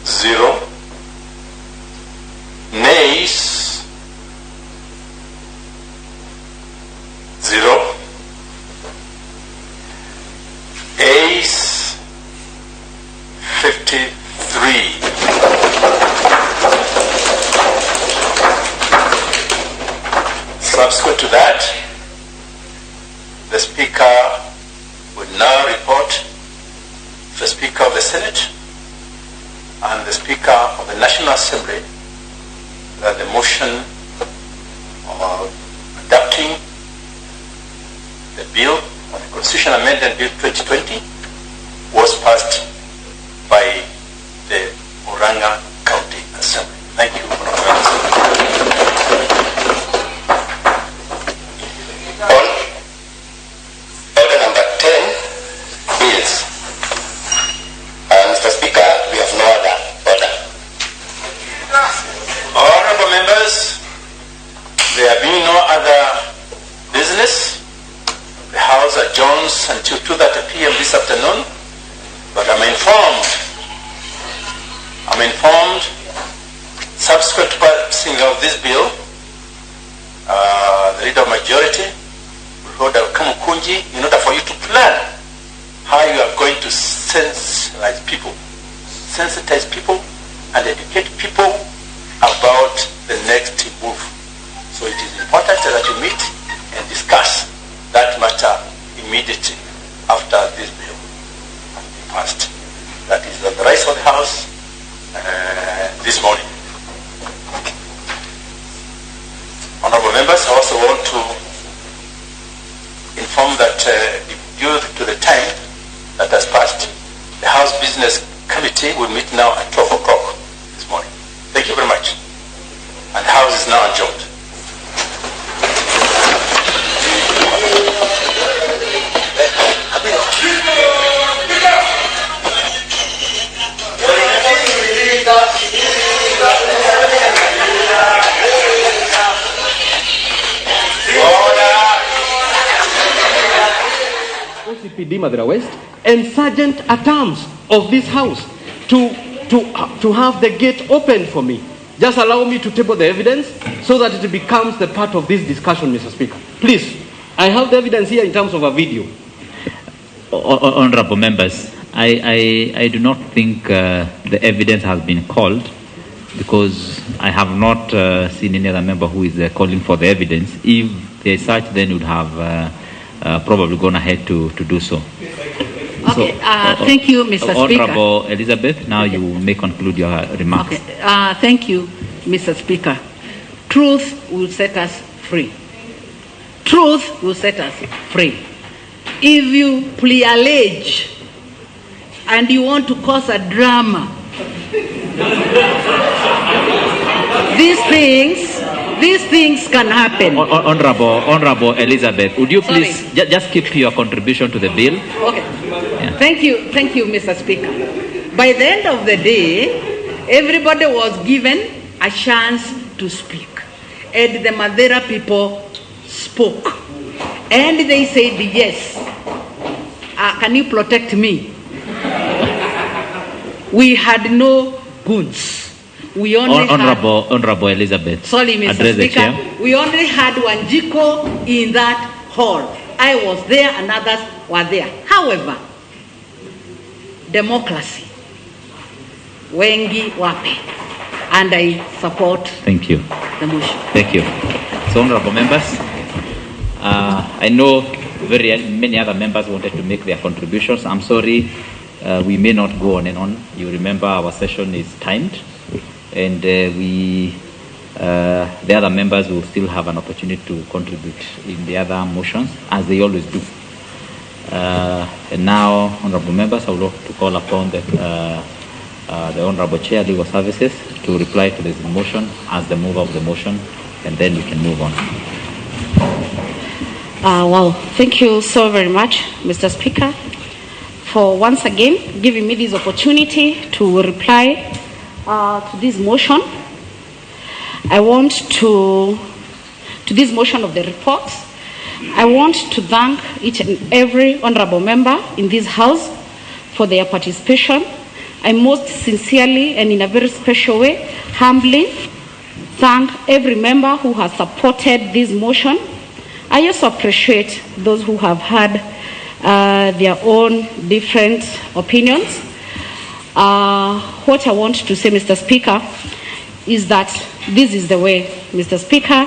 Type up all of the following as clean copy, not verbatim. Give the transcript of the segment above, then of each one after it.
0. Nays, 0. Ayes, 53. Subsequent to that, the Speaker would now report to the Speaker of the Senate and the Speaker of the National Assembly that the motion of adopting the bill, of the Constitution Amendment Bill 2020, was passed by the Murang'A County Assembly. Thank you. Order number 10 bills. Mr. Speaker, we have no other order. Honorable members, there being no other business, the House adjourns until 2:30 p.m. this afternoon, but I'm informed, subsequent to passing of this bill, the leader of majority will hold a Kamukunji in order for you to plan how you are going to sensitize people and educate people about the next move. So it is important that you meet and discuss that matter immediately after this bill has been passed. That is the rise of the House this morning. Honorable members, I also want to inform that due to the time that has passed, the House Business Committee will meet now at 12 o'clock this morning. Thank you very much. And the House is now adjourned. OCPD Madura West and Sergeant at Arms of this house to have the gate open for me. Just allow me to table the evidence so that it becomes the part of this discussion, Mr. Speaker. Please, I have the evidence here in terms of a video. Honorable members, I do not think the evidence has been called because I have not seen any other member who is calling for the evidence. If there is such, then we would have probably gone ahead to do so. Okay, thank you, Mr. Speaker. Honorable Elizabeth, now you may conclude your remarks. Okay, thank you, Mr. Speaker. Truth will set us free. Truth will set us free. If you allege and you want to cause a drama, these things can happen. Honorable Elizabeth, would you please just keep your contribution to the bill? Okay. Yeah. Thank you, Mr. Speaker. By the end of the day, everybody was given a chance to speak. And the Madeira people spoke. And they said, yes, can you protect me? We had no goods. We only Honorable Elizabeth. Sorry, Mr. Speaker. We only had Wanjiko in that hall. I was there and others were there. However, democracy, wengi wape, and I support Thank you. the motion. Thank you. So, honorable members, I know very many other members wanted to make their contributions. I'm sorry, we may not go on and on. You remember our session is timed, and the other members will still have an opportunity to contribute in the other motions, as they always do. And now, honorable members, I would like to call upon the Honorable Chair, Legal Services, to reply to this motion as the mover of the motion, and then we can move on. Well, thank you so very much, Mr. Speaker, for once again giving me this opportunity to reply to this motion. I want to this motion of the reports. I want to thank each and every honorable member in this house for their participation. I most sincerely and in a very special way, humbly thank every member who has supported this motion. I also appreciate those who have had their own different opinions. What I want to say, Mr. Speaker, is that this is the way, Mr. Speaker,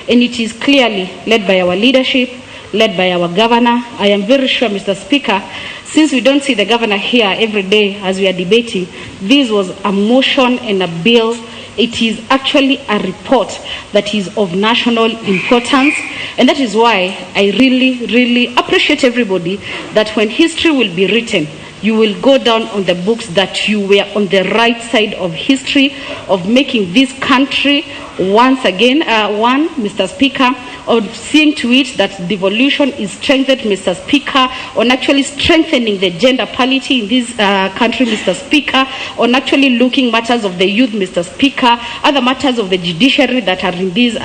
and it is clearly led by our leadership, led by our governor. I am very sure, Mr. Speaker, since we don't see the governor here every day as we are debating, this was a motion and a bill. It is actually a report that is of national importance, and that is why I really, really appreciate everybody that when history will be written, you will go down on the books that you were on the right side of history of making this country once again one, Mr. Speaker, on seeing to it that devolution is strengthened, Mr. Speaker, on actually strengthening the gender parity in this country, Mr. Speaker, on actually looking matters of the youth, Mr. Speaker, other matters of the judiciary that are in this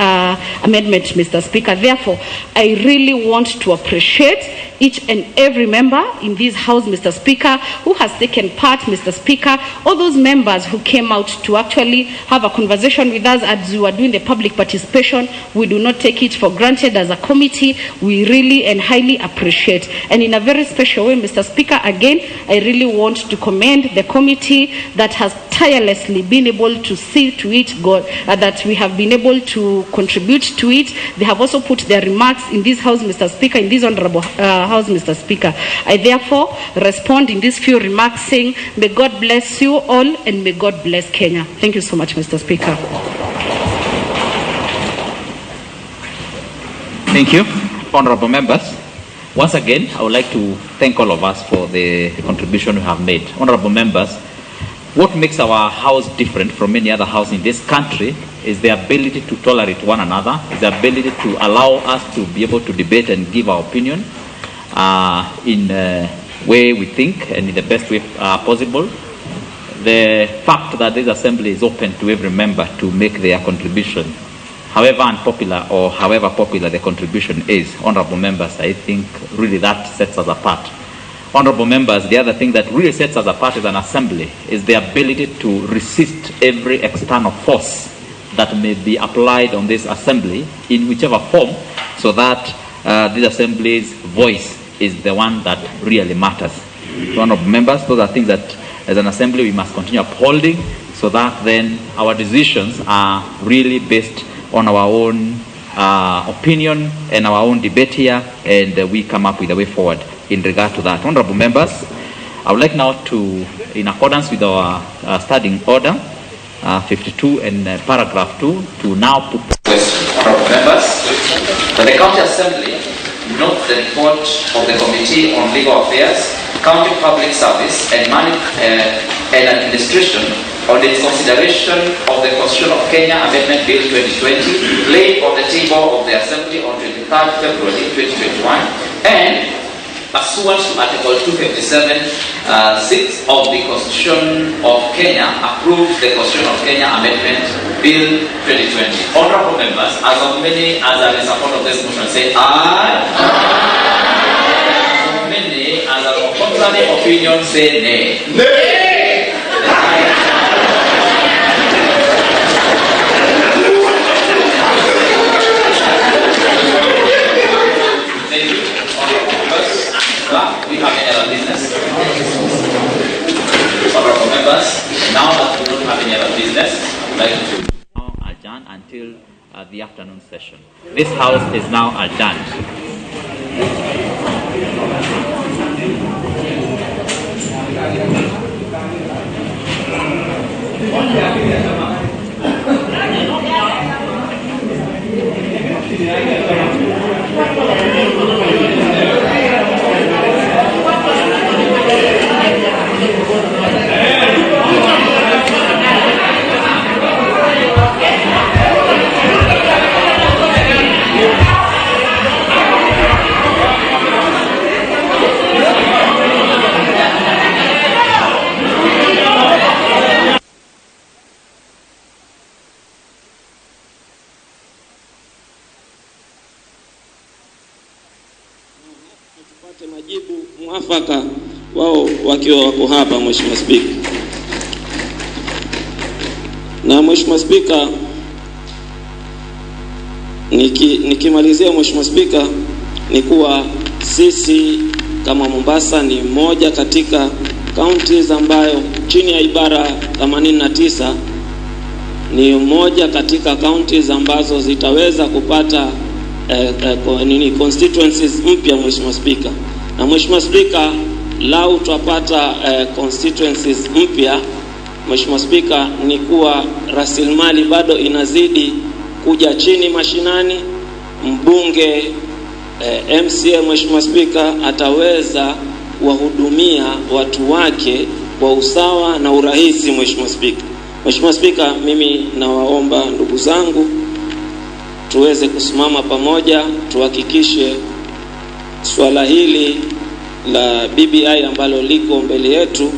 amendment, Mr. Speaker. Therefore, I really want to appreciate each and every member in this House, Mr. Speaker, who has taken part, Mr. Speaker, all those members who came out to actually have a conversation with us as we were doing the public participation. We do not take it for granted as a committee. We really and highly appreciate. And in a very special way, Mr. Speaker, again, I really want to commend the committee that has tirelessly been able to see to it, that we have been able to contribute to it. They have also put their remarks in this House, Mr. Speaker, in this honorable House, Mr. Speaker. I therefore respond in these few remarks saying, may God bless you all and may God bless Kenya. Thank you so much, Mr. Speaker. Thank you, honorable members. Once again, I would like to thank all of us for the contribution we have made. Honorable members, what makes our house different from many other houses in this country is the ability to tolerate one another, is the ability to allow us to be able to debate and give our opinion in a way we think and in the best way possible. The fact that this assembly is open to every member to make their contribution, however unpopular or however popular the contribution is, honorable members, I think really that sets us apart. Honorable members, the other thing that really sets us apart as an assembly is the ability to resist every external force that may be applied on this assembly in whichever form, so that this assembly's voice is the one that really matters. So, honorable members, those are things that as an assembly we must continue upholding, so that then our decisions are really based on our own opinion and our own debate here, and we come up with a way forward in regard to that. Honorable members, I would like now to, in accordance with our standing order 52 and paragraph 2, to now put honorable members that the County Assembly note the report of the Committee on Legal Affairs, County Public Service and Administration on its consideration of the Constitution of Kenya Amendment Bill 2020 laid on the table of the Assembly on 23rd February 2021, and pursuant to Article 257(6) of the Constitution of Kenya, approved the Constitution of Kenya Amendment Bill 2020. Honorable members, as of many as are in support of this motion, say aye. As of many as are of contrary opinion, say nay. Nay. We have any other business? Honorable members, now that we don't have any other business, I would like to now adjourn until the afternoon session. This house is now adjourned. Tupate majibu mwafaka wao wakiwa wako hapa, Mheshimiwa Spika. Na Mheshimiwa Spika, nikimalizia Mheshimiwa Spika, ni kuwa sisi kama Mombasa ni moja katika counties ambayo chini ya ibara 89 ni moja katika counties ambazo zitaweza kupata constituencies mpya Mheshimiwa Spika. Na Mheshimiwa Spika, lau tutapata constituencies mpya Mheshimiwa Spika, ni kuwa rasilimali bado inazidi kuja chini mashinani. Mbunge MCA Mheshimiwa Spika ataweza kuwahudumia watu wake kwa usawa na urahisi Mheshimiwa Spika. Mheshimiwa Spika, mimi nawaomba ndugu zangu tuweze kusimama pamoja, tuhakikishe swala hili la BBI ambalo liko mbele yetu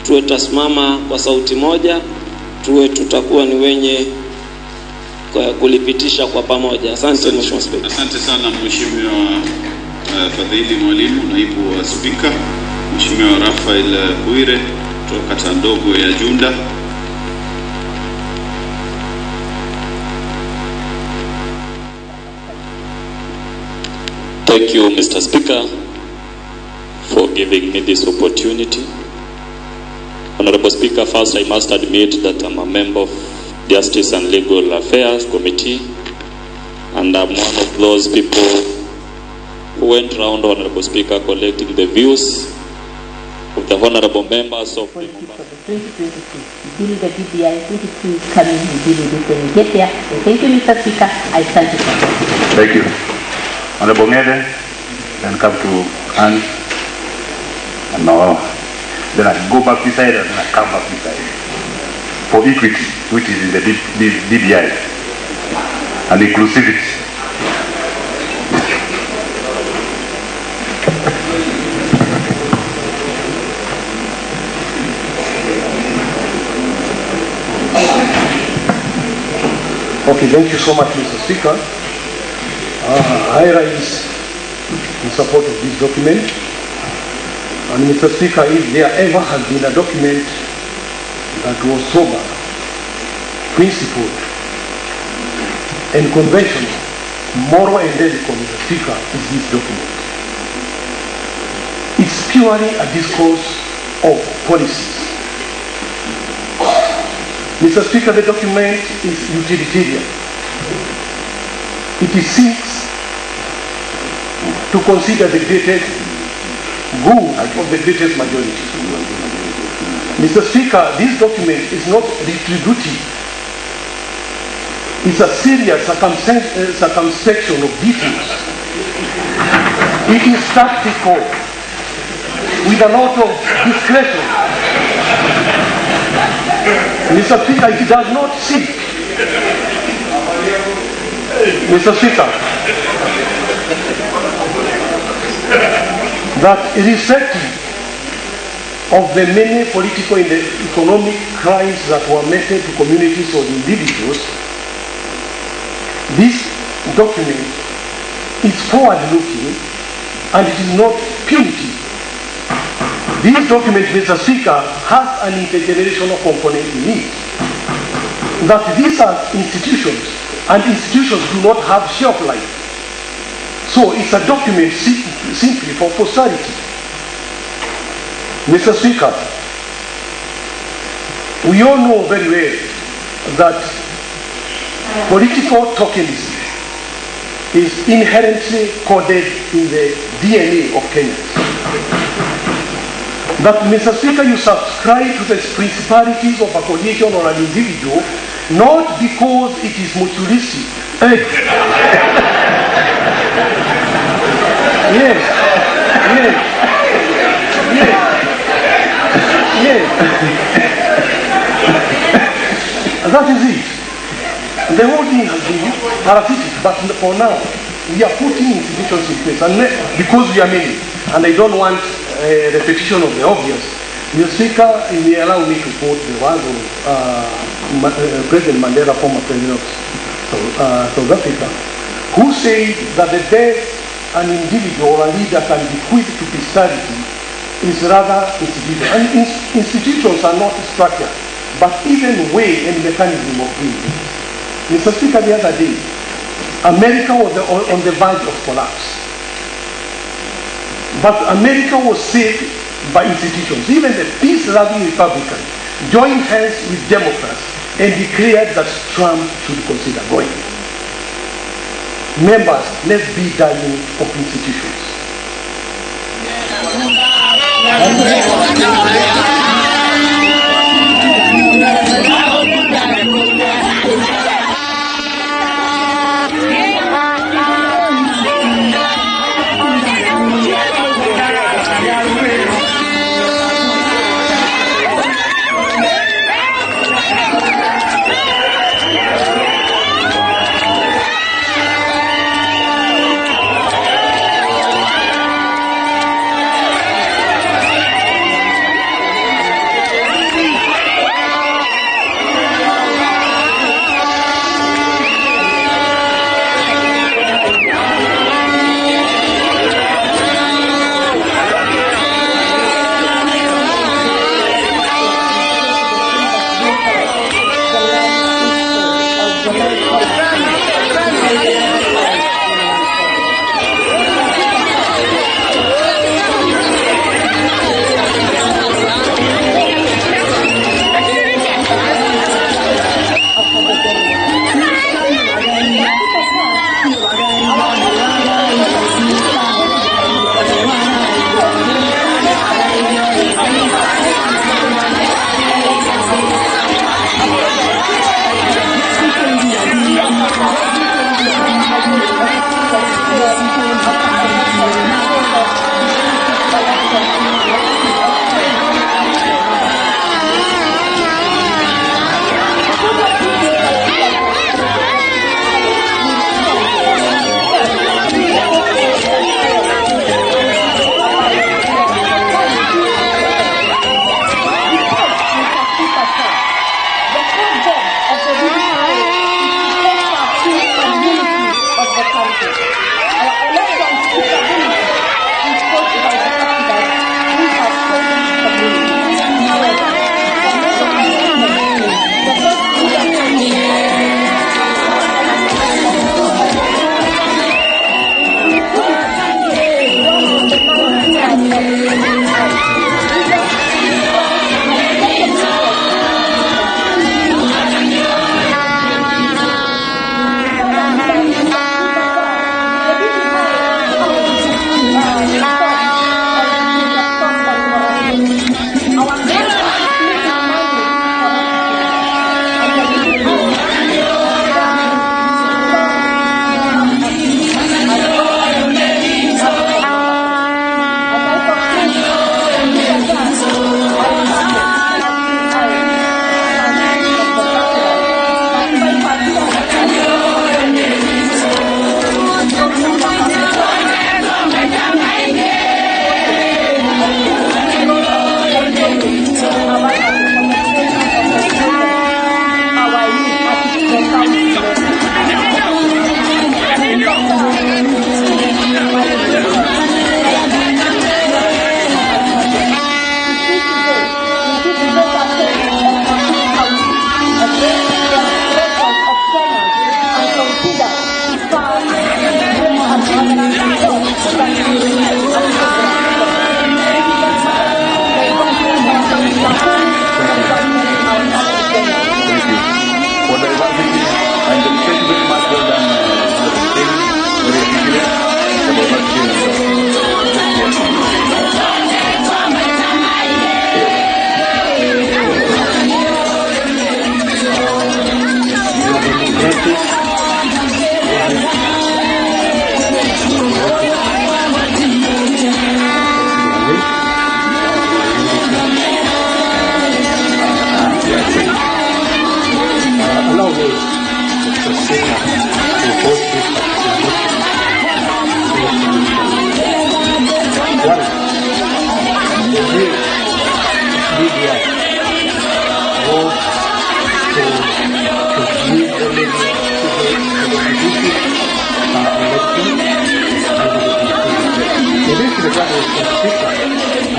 tuwe tutasimama kwa sauti moja, tutakuwa ni wenye kulipitisha kwa pamoja. Asante Mheshimiwa Spika. Asante sana Mheshimiwa Fadhili Mwalimu, naibu wa Spika. Mheshimiwa Rafael Bwire kutoka kata ndogo ya Junda. Thank you, Mr. Speaker, for giving me this opportunity. Honorable Speaker, first I must admit that I'm a member of Justice and Legal Affairs Committee, and I'm one of those people who went around, Honorable Speaker, collecting the views of the honorable members of the 2022. Bill the BBI 22 is coming, we deal with it when we get there. So thank you, Mr. Speaker. I stand to support. Thank you. Honorable Ngede, then come to Anne. No. Then I go back this side and then I come back this side. For equity, which is in the BBI, and inclusivity. Okay, thank you so much, Mr. Speaker. I rise in support of this document. And Mr. Speaker, if there ever has been a document that was sober, principled, and conventional, moral and ethical, Mr. Speaker, is this document. It's purely a discourse of policies. Mr. Speaker, the document is utilitarian. It seeks to consider the greatest good of the greatest majority. Mr. Speaker, this document is not retributive. It's a serious circumspection of details. It is tactical, with a lot of discretion. Mr. Speaker, it does not seek, Mr. Speaker, that irrespective of the many political and economic crimes that were meted to communities or individuals, this document is forward-looking and it is not punitive. This document, Mr. Speaker, has an intergenerational component in it. That these are institutions, and institutions do not have shelf life. So it's a document simply for posterity. Mr. Speaker, we all know very well that political tokenism is inherently coded in the DNA of Kenya. That, Mr. Speaker, you subscribe to the principalities of a coalition or an individual, not because it is mutualistic. Yes. That is it. The whole thing has been parasitic, but for now, we are putting institutions in place, and because we are many, and I don't want a repetition of the obvious. Mr. Speaker, you may allow me to quote the words of President Mandela, former President of South Africa, who said that the death an individual or a leader can bequeath to posterity is rather institutional. And institutions are not structured but even way and mechanism of doing things. Mr. Speaker, the other day, America was on the verge of collapse. But America was saved by institutions. Even the peace-loving Republicans joined hands with Democrats and declared that Trump should consider going. Members, let's be guardians of institutions.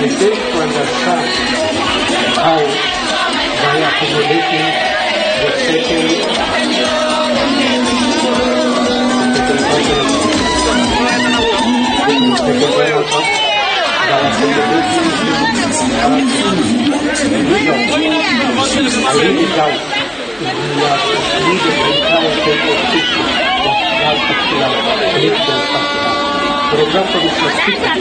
I fail to understand how by accommodating the second for example, Mr. Speaker,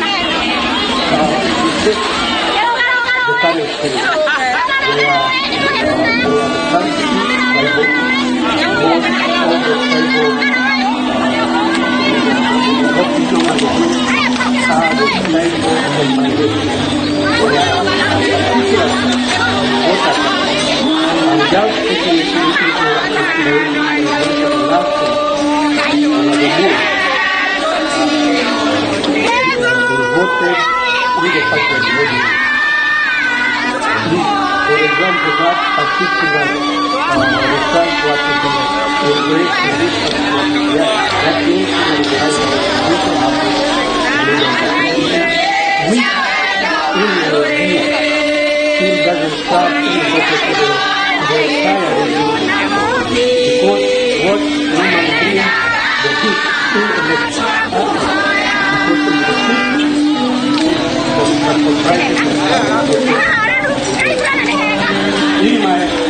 the current state where the country for example, that particular research what is embraced in this particular that means the which in your view still doesn't start in the entire review because what normally brings the heat in the next because in the heat in my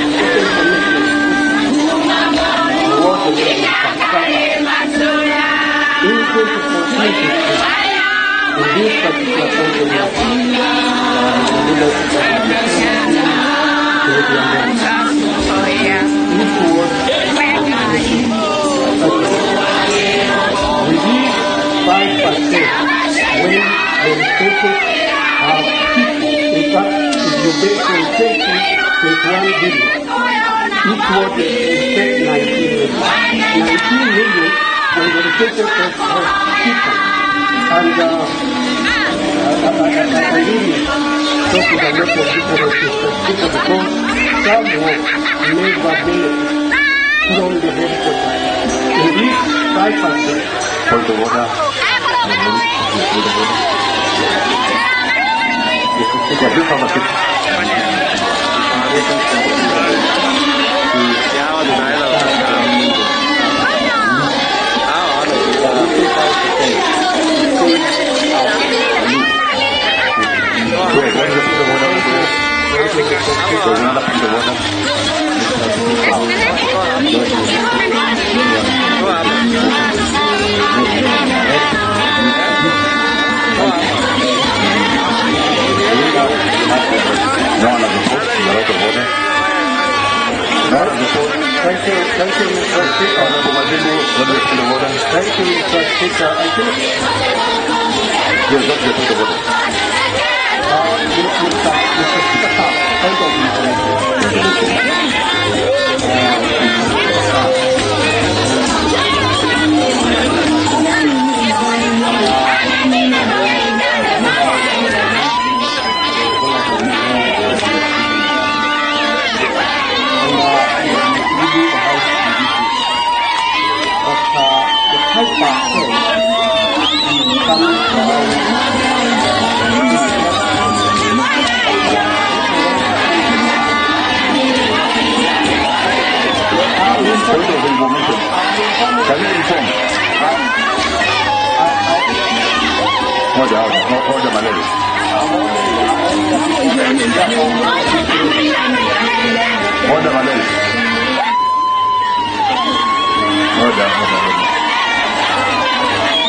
each ward is take 19 million. 19 million when the restricted people. And I really talk with a lot of different systems because some work never benefit from the headquarters. In this 5%, for the water, Thank you, Mr. Speaker. Thank you, Mr. Speaker. I think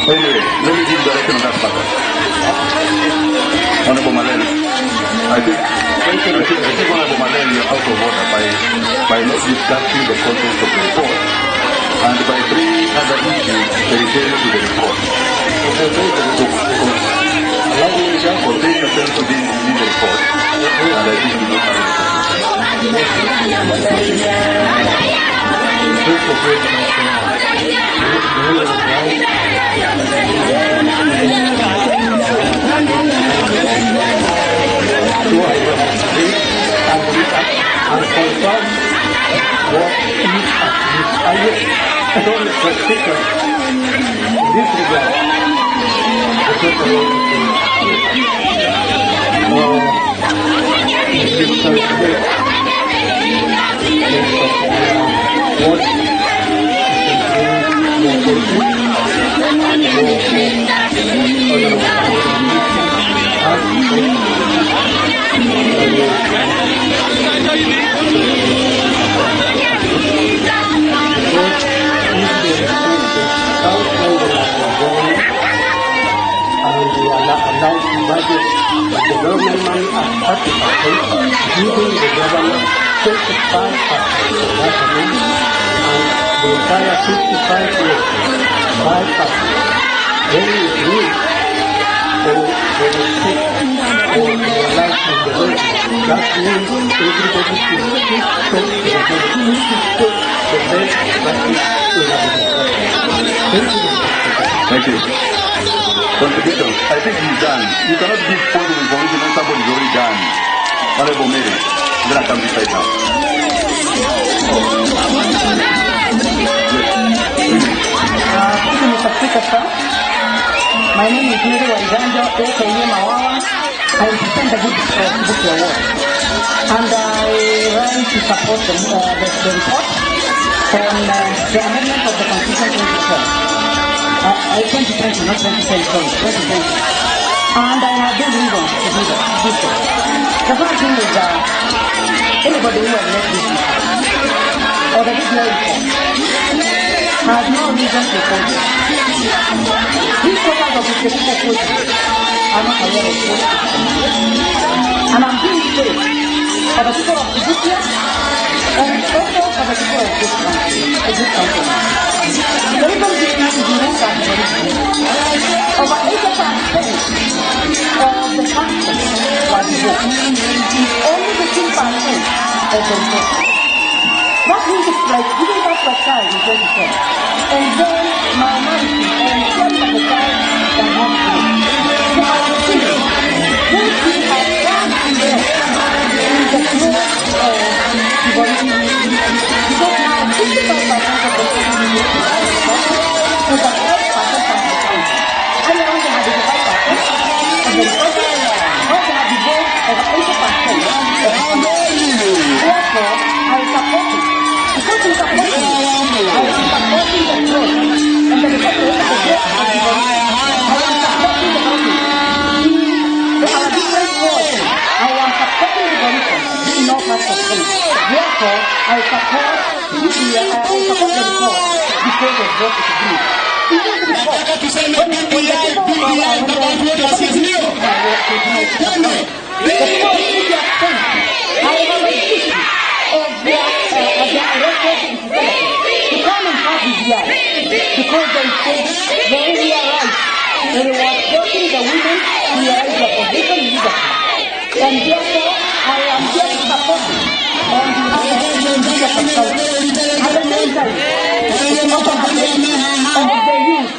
Anyway, let me give direction on that matter. Honorable Malene, I think Honorable Malene, you're out of order by not discussing the contents of the report and by bringing other issues pertaining to the report. Allow me just for taking attention to the report, and I think you don't have Thank you. Contribution. I think he's done. You cannot give positive information when somebody's already done. Honorable Mary, then I come this side now. Thank you, Mr. Speaker, sir. My name is Nyeri aka Mawawa. I represent the Good Award. And I ran to support the report on the amendment of the Constitution 2020, not 2020. And I have been reasons to do this. The first thing is anybody who has left this or the DPI report has no reason to oppose it. These papers of the specific questions are not aware of what is coming. And I'm doing this for the people of Kũhitukia and also for the people of this country. The reason this is unique and very good. Over 80% of the country was voted. Only 15% of the vote. That means it's like giving us a child in 2010. And then minority and some of the child can have to. So I was thinking, since we have done there in the growth of evolution, because now 55% of the population is the 8% of the country. And we only have 85% of the country. Also have the vote of 80% of the country. Therefore, I support it. Because we support it, I am supporting the growth and the growth of the growth of the body. I am supporting the body. There are different words. I am supporting the body in all parts of things. Therefore, I support the report because of what it is. Even the report, when the people I have a vision of their record to come and have DPI because they said they realized they were supporting the women who realized the position leadership. And therefore, I am here to support it on behalf of the leadership council. At the same time, it's also happening of the youth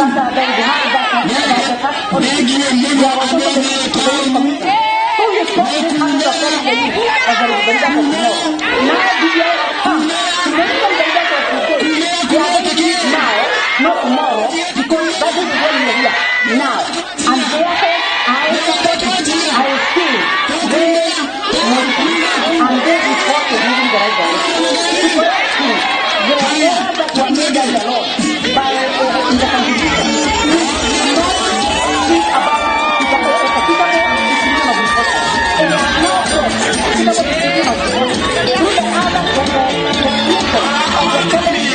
that they have the tax policy. They are also the youth. So you stop this kind of policy as a representative of the law. Now DPI has come to make some representative of today. They are going to do it now, not tomorrow, because that is when we are here now. And therefore, I support it. I feel very motivated and this is what is moving the right direction. Because the laws that were made by the law by in the Constitution is about the distribution of resources. And it is not just the distribution of resources. Through the other constitution of the 70s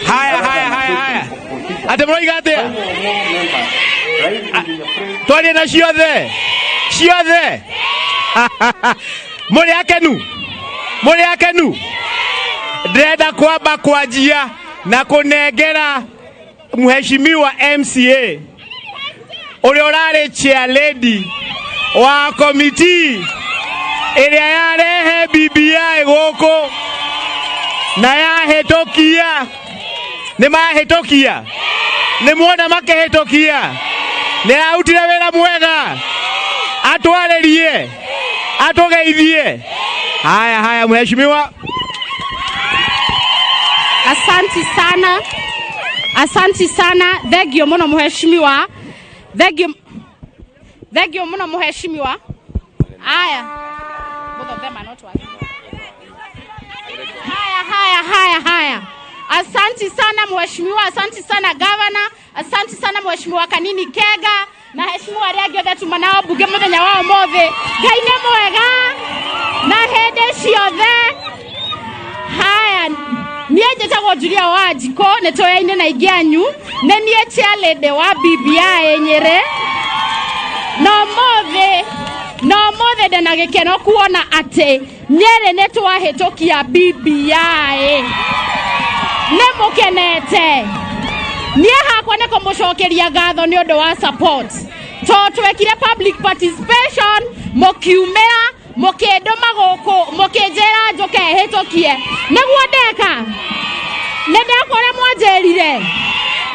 Haya. Ate mroiga atia. Twari na ciothe. Muri akenu. Ndenda kwamba kwanjia na kunengera mheshimiwa MCA uria urari chair lady wa committee iria yarehe BBI guku na yahetokia ni muona makehetokia ni autire wira mwega atwarerie atugeithie. Haya mheshimiwa. Asante sana. Thegio muno mheshimiwa. Thegio muno mheshimiwa. Haya. Both of them are not working. Haya. Asante sana mheshimiwa, asante sana governor, asante sana mheshimiwa Kanini Kega na heshimiwa Regi othe tumanao buge muthenya wa mothe. Ngai nĩ mwega na hĩndĩ ciothe. Haya, niĩ njĩtagwo Julia Wanjiko, nĩ tũyaine na ingĩ anyu, nĩ niĩ chair lady wa BBI Nyeri. No mothe ndena gĩkeno kuona atĩ Nyeri nĩ twahĩtũkia BBI. Nĩ mũkenete. Niĩ hakwa nĩ kũmũcokeria ngatho nĩ ũndũ wa support. Twekire public participation, mũkiumĩra, mũkĩndũma gũkũ, mũkĩnjĩra njũke hĩtũkie. Nĩguo ndeka. Nĩ ndakora mwanjĩrire.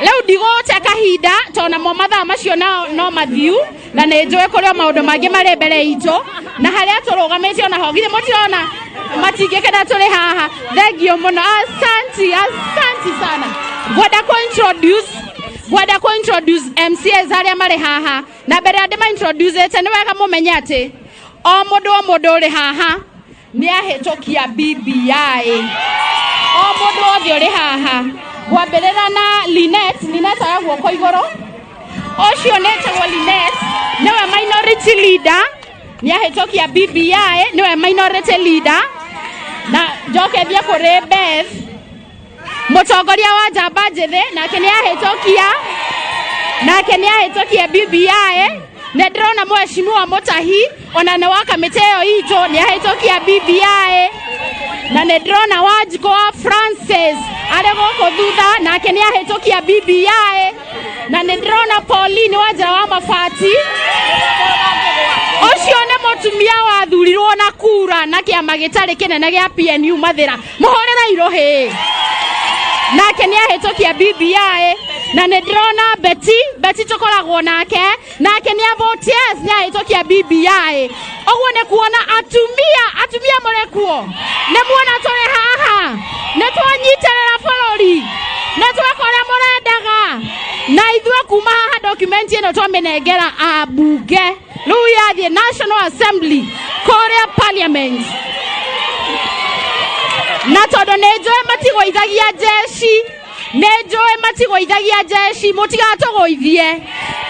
Leo ndigũte kahinda tona mo mathaa macio no mathiu na nĩ njũĩ kũrĩ maũndũ mangĩ marĩ mbere itũ na harĩa tũrũgamĩte ona ho githĩ mũtirona matingĩkenda tũrĩ haha. Thengio mũno. Asante sana. Gwenda introduce MCAs arĩa marĩ haha na mbere ndĩma introduce nĩ wega mũmenye atĩ o mũndũ ũrĩ haha nĩ ahĩtũkia BBI. O mũndũ othe ũrĩ haha. Gwambĩrĩra na Linet aragwo kwa igũrũ. Ũcio nĩtagwo Linet, nĩwe minority leader, nĩ ahĩtũkia BBI, nĩwe minority leader. na njoke thie kuri Beth mutongoria wa njamba njithe nake ni ahitukia BBI ne ndrona mheshimiwa Mutahi ona ne wa kamite yo ito ni ahitukia BBI na ne ndrona Wanjiko wa Francis are goko Thutha nake ni ahitukia BBI na ne ndrona Pauline Wanjira wa Mabati ucio ne mutumia wa thurirwo na kura na kiama gitari kinene gia PNU Mathira muhorera irohe nake ni ahitukia BBI na ne ndrona Betty tokoragwo nake ni avotes ni ahitukia BBI ogwo ne kuona atumia morekuo ne muona tore haha ne twanyiterera bũrũri ne twakora mũrendaga na ithwe kuma haha document ino twamenengera abunge riu yathie National Assembly Korea Parliament na tondu nenjoe matigũithagia jeshi mũtigatũgũithie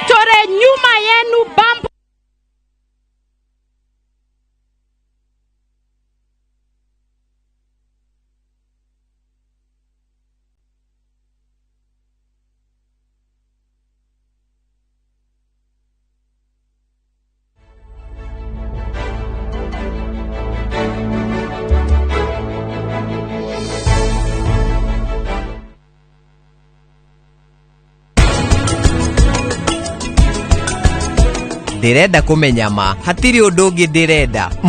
tũrĩ nyuma yenu bump. Ndirenda kumenya ma hatiri undu ungi ndirenda